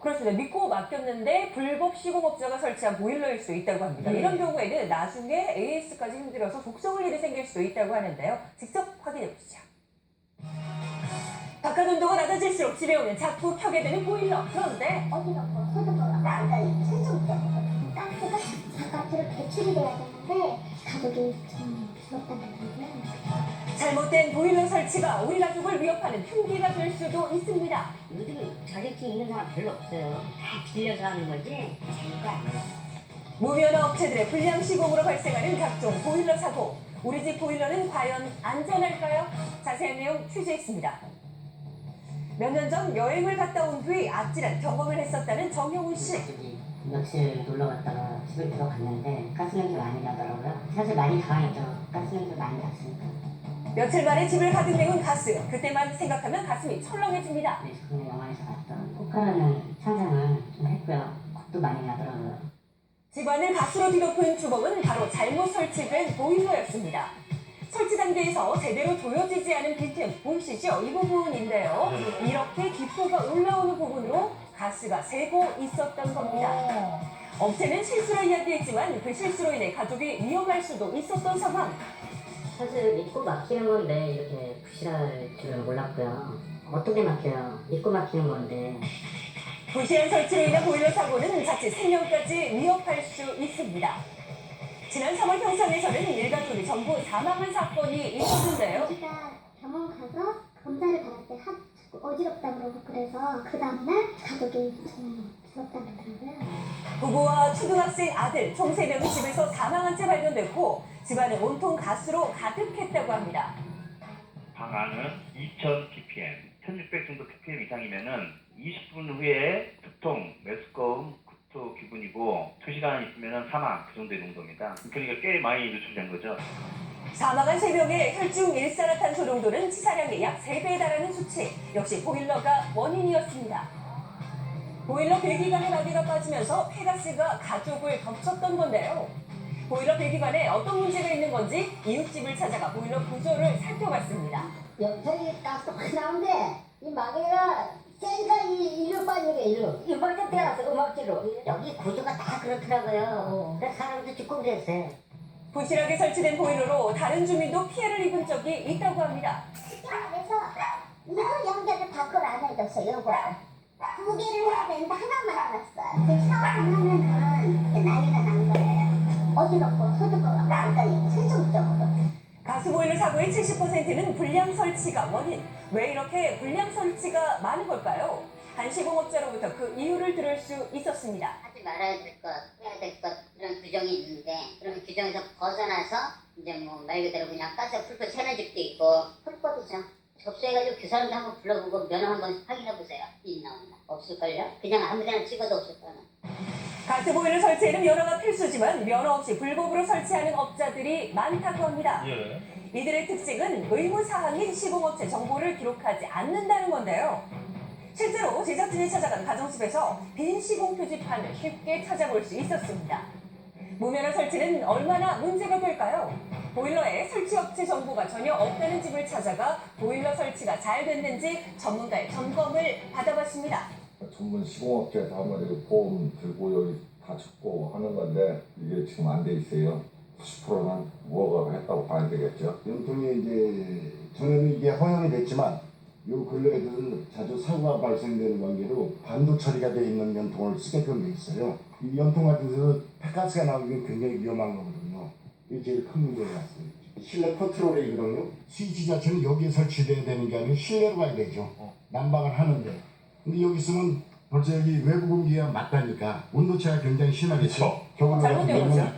그렇습니다. 믿고 맡겼는데 불법 시공업자가 설치한 보일러일 수 있다고 합니다. 이런 경우에는 나중에 AS까지 힘들어서 독성을 일이 생길 수도 있다고 하는데요. 직접 확인해 보시죠. 바깥 온도가 낮아질수록 집에 오면 자꾸 켜게 되는 보일러. 그런데 어지럽고 소득가 완전히 실종적으로 가스가 바깥으로 배출이 돼야 되는데 가족이 좀 부럽다는 거예요. 잘못된 보일러 설치가 우리 가족을 위협하는 흉기가 될 수도 있습니다. 요즘 자격증 있는 사람 별로 없어요. 다 빌려서 하는 거지 자기가 아니에요. 무면허 업체들의 불량 시공으로 발생하는 각종 보일러 사고. 우리 집 보일러는 과연 안전할까요? 자세한 내용 취재했습니다. 몇 년 전 여행을 갔다 온 뒤 아찔한 경험을 했었다는 정영훈 씨. 며칠 놀러 갔다가 집에 들어갔는데 가스 냄새 많이 나더라고요. 사실 많이 당황했죠. 가스 냄새 많이 났으니까. 며칠 만에 집을 가득 메운 가스. 그때만 생각하면 가슴이 철렁해집니다. 작년에 영화에서 봤던 혹하는 상상을 좀 했고요. 겁도 많이 나더라고요. 집안을 가스로 뒤덮은 주범은 바로 잘못 설치된 보일러였습니다. 설치 단계에서 제대로 조여지지 않은 빈틈 보이시죠? 이 부분인데요. 이렇게 기포가 올라오는 부분으로 가스가 새고 있었던 겁니다. 업체는 실수라 이야기했지만 그 실수로 인해 가족이 위험할 수도 있었던 상황. 사실 믿고 막히는 건데 이렇게 부실할 줄은 몰랐고요. 어떻게 막혀요? 믿고 막히는 건데. 부실한 설치로 인한 보일러 사고는 자칫 생명까지 위협할 수 있습니다. 지난 3월 평창에서는 일가족이 전부 사망한 사건이 있었는데요. 우리가 병원 가서 검사를 받을 때 자꾸 어지럽다 그러고 그래서 그 다음날 가족이 좀 부럽다 그러더라고요. 부부와 초등학생 아들 총 3명이 집에서 사망한 채 발견됐고 집안은 온통 가스로 가득했다고 합니다. 방 안은 2000 ppm, 1600 정도 ppm 이상이면은 20분 후에 두통, 메스꺼움, 구토 기분이고 2시간 있으면은 사망, 그 정도의 농도입니다. 그러니까 꽤 많이 노출된 거죠. 사망한 3명의 혈중 일산화탄소 농도는 치사량의 약 3배에 달하는 수치. 역시 보일러가 원인이었습니다. 보일러 배기관에 마개가 빠지면서 폐가스가 가족을 덮쳤던 건데요. 보일러 배기관에 어떤 문제가 있는 건지 이웃집을 찾아가 보일러 구조를 살펴봤습니다. 여기 가스 확 나오는데 이 마개가 세니까 일로 빠지게 일로 멀쩡 떼어놨어 음악지로. 여기 구조가 다 그렇더라고요. 그래서 사람도 죽고 그랬어요. 부실하게 설치된 보일러로 다른 주민도 피해를 입은 적이 있다고 합니다. 그래서 이거 연결을 밖으로 안 해줬어 요거. 2개를 해야 되는데 하나만 해놨어요. 그 샤워하면은 난리가 난 거예요. 어지럽고 소득가 완전히 실종적으로. 가스보일러 사고의 70%는 불량 설치가 원인. 왜 이렇게 불량 설치가 많은 걸까요? 한 시공업자로부터 그 이유를 들을 수 있었습니다. 하지 말아야 될 것, 해야 될 것 이런 규정이 있는데 그런 규정에서 벗어나서 이제 뭐 말 그대로 그냥 가스가 풀고 새는 집도 있고 불법이죠. 접수해가지고 그 사람도 한번 불러보고 면허 한번 확인해 보세요. 있나 없나. 없을걸요? 그냥 아무데나 찍어도 없을 거는. 가스보일러 설치에는 면허가 필수지만 면허 없이 불법으로 설치하는 업자들이 많다고 합니다. 이들의 특징은 의무사항인 시공업체 정보를 기록하지 않는다는 건데요. 실제로 제작진이 찾아간 가정집에서 빈 시공 표지판을 쉽게 찾아볼 수 있었습니다. 무면허 설치는 얼마나 문제가 될까요? 보일러에 설치업체 정보가 전혀 없다는 집을 찾아가 보일러 설치가 잘 됐는지 전문가의 점검을 받아봤습니다. 전문 시공업체에서 한마디로 보험 들고 여기 다 짓고 하는 건데 이게 지금 안 돼 있어요. 90%는 무허가 했다고 봐야 되겠죠. 연통이 이제 전에는 이게 허용이 됐지만 요 근래에는 자주 사고가 발생되는 관계로 반도 처리가 되어 있는 연통을 쓰게끔 돼 있어요. 이 연통 같은 데서 폐가스가 나오면 굉장히 위험한 거거든요. 이게 제일 큰 문제가 왔어요. 실내 컨트롤이거든요. 스위치 자체는 여기에 설치돼야 되는 게 아니라 실내로 가야 되죠. 난방을 하는데. 근데 여기 있으면 벌써 여기 외부 공기가 맞다니까 온도차가 굉장히 심하겠죠. 겨울에 잘못된 거죠?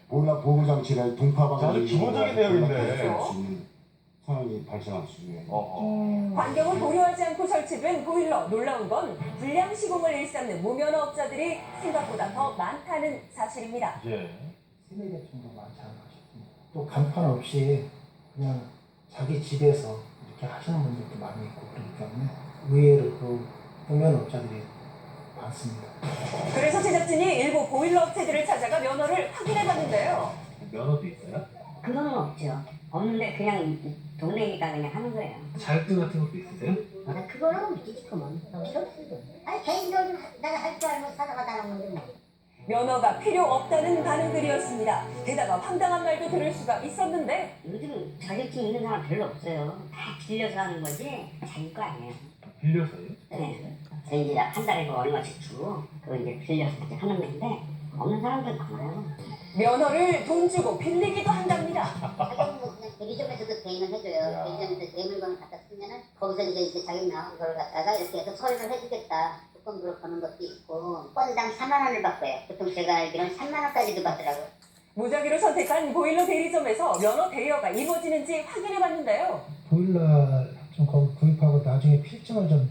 보일러 보호 장치를 동파방을 아주 기본적인 내용인데. 상황이 발생할 수 있어요. 환경을 고려하지 않고 설치된 보일러. 놀라운 건 불량 시공을 일삼는 무면허 업자들이 생각보다 더 많다는 사실입니다. 세대가 좀 더 많지 않나 싶습니다. 또 간판 없이 그냥 자기 집에서 이렇게 하시는 분들도 많이 있고 그렇기 때문에 의외로 그 무면허업자들이 많습니다. 그래서 제작진이 일부 보일러 업체들을 찾아가 면허를 확인해봤는데요. 면허도 있어요? 그거는 없죠. 없는데 그냥 동네니까 그냥 하는 거예요. 자격증 같은 것도 있으세요? 아, 그거는 믿기지구먼. 필요 없어요. 아니 개인적으로 내가 할 줄 알고 살아가다는 건데 뭐. 면허가 필요 없다는 반응들이었습니다. 게다가 황당한 말도 들을 수가 있었는데 요즘 자격증 있는 사람 별로 없어요. 다 빌려서 하는 거지 자기 거 아니에요. 빌려서요? 네. 저희 이제 한 달에 뭐 얼마씩 주고 그거 이제 빌려서 이제 하는 건데 없는 사람들 많아요. 면허를 돈 주고 빌리기도 한답니다. 자격은 뭐 그냥 대리점에서도 대행을 해줘요. 대리점에서 내 물건을 갖다 쓰면은 거기서 이제 자격 나온 걸 갖다가 이렇게 해서 처리를 해주겠다. 조건부로 거는 것도 있고 건당 4만 원을 받고요. 보통 제가 알기로는 3만 원까지도 받더라고요. 무작위로 선택한 보일러 대리점에서 면허 대여가 이루어지는지 확인해봤는데요. 보일러 좀 구입하고 나중에 필증을 좀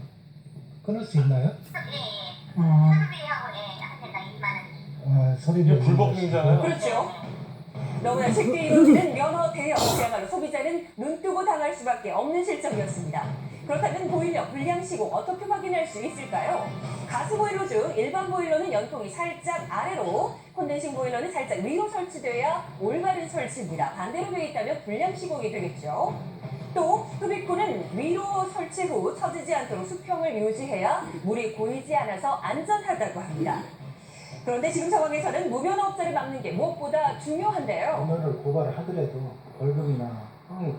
끊을 수 있나요? 서류비하고 이게 불법행위잖아요. 그렇죠. 너무나 쉽게 이루어지는 면허 대여. 그야말로 소비자는 눈 뜨고 당할 수밖에 없는 실정이었습니다. 그렇다면 보일러 불량 시공 어떻게 확인할 수 있을까요? 가스 보일러 중 일반 보일러는 연통이 살짝 아래로, 콘덴싱 보일러는 살짝 위로 설치돼야 올바른 설치입니다. 반대로 되어 있다면 불량 시공이 되겠죠. 또 흡입구는 위로 설치 후 처지지 않도록 수평을 유지해야 물이 고이지 않아서 안전하다고 합니다. 그런데 지금 상황에서는 무면허업자를 막는 게 무엇보다 중요한데요. 면허를 고발을 하더라도 벌금이나 형이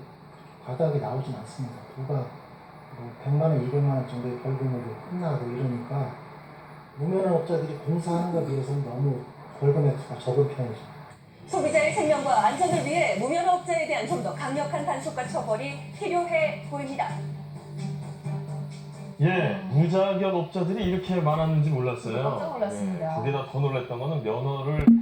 과다하게 나오진 않습니다. 불과 뭐 100만 원, 200만 원 정도의 벌금으로 끝나고 이러니까 무면허업자들이 공사하는 것에 비해서는 너무 벌금 액수가 적은 편이죠. 소비자의 생명과 안전을 위해 무면허업자에 대한 좀 더 강력한 단속과 처벌이 필요해 보입니다. 예, 무자격 업자들이 이렇게 많았는지 몰랐어요. 깜짝 놀랐습니다. 거기다 더 놀랐던 거는 면허를